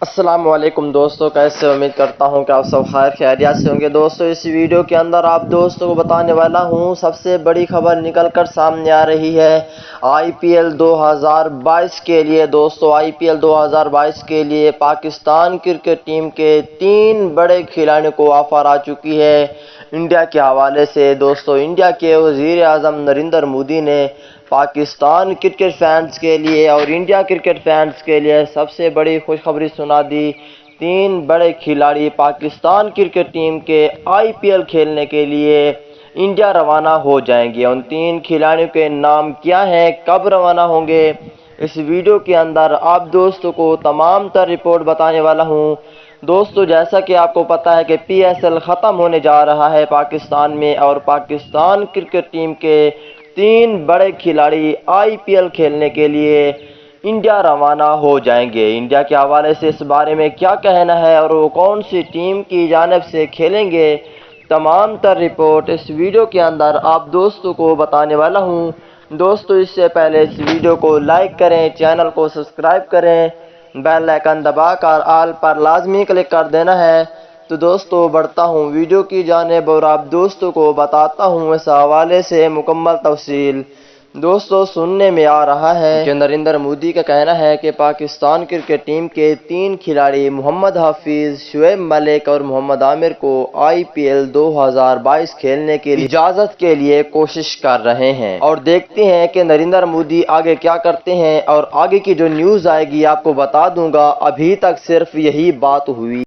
السلام علیکم دوستو، کیسے امید کرتا ہوں کہ آپ سب خیر خیریت سے ہوں گے۔ دوستو اس ویڈیو کے اندر آپ دوستوں کو بتانے والا ہوں سب سے بڑی خبر نکل کر سامنے آ رہی ہے آئی پی ایل 2022 کے لیے۔ دوستو آئی پی ایل 2022 کے لیے پاکستان کرکٹ ٹیم کے 3 بڑے کھلاڑیوں کو آفر آ چکی ہے انڈیا کے حوالے سے۔ دوستو انڈیا کے وزیر اعظم نریندر مودی نے پاکستان کرکٹ فینس کے لیے اور انڈیا کرکٹ فینس کے لیے سب سے بڑی خوشخبری سنا دی۔ 3 بڑے کھلاڑی پاکستان کرکٹ ٹیم کے آئی پی ایل کھیلنے کے لیے انڈیا روانہ ہو جائیں گے۔ ان 3 کھلاڑیوں کے نام کیا ہیں، کب روانہ ہوں گے، اس ویڈیو کے اندر آپ دوستوں کو تمام تر رپورٹ بتانے والا ہوں۔ دوستو جیسا کہ آپ کو پتہ ہے کہ پی ایس ایل ختم ہونے جا رہا ہے پاکستان میں، اور پاکستان کرکٹ ٹیم کے 3 بڑے کھلاڑی آئی پی ایل کھیلنے کے لیے انڈیا روانہ ہو جائیں گے۔ انڈیا کے حوالے سے اس بارے میں کیا کہنا ہے اور وہ کون سی ٹیم کی جانب سے کھیلیں گے، تمام تر رپورٹ اس ویڈیو کے اندر آپ دوستوں کو بتانے والا ہوں۔ دوستو اس سے پہلے اس ویڈیو کو لائک کریں، چینل کو سبسکرائب کریں، بیل آئیکن دبا کر آل پر لازمی کلک کر دینا ہے۔ تو دوستو بڑھتا ہوں ویڈیو کی جانب اور آپ دوستوں کو بتاتا ہوں اس حوالے سے مکمل تفصیل۔ دوستو سننے میں آ رہا ہے کہ نریندر مودی کا کہنا ہے کہ پاکستان کرکٹ ٹیم کے 3 کھلاڑی محمد حفیظ، شعیب ملک اور محمد عامر کو آئی پی ایل 2022 کھیلنے کی اجازت کے لیے کوشش کر رہے ہیں، اور دیکھتے ہیں کہ نریندر مودی آگے کیا کرتے ہیں، اور آگے کی جو نیوز آئے گی آپ کو بتا دوں گا۔ ابھی تک صرف یہی بات ہوئی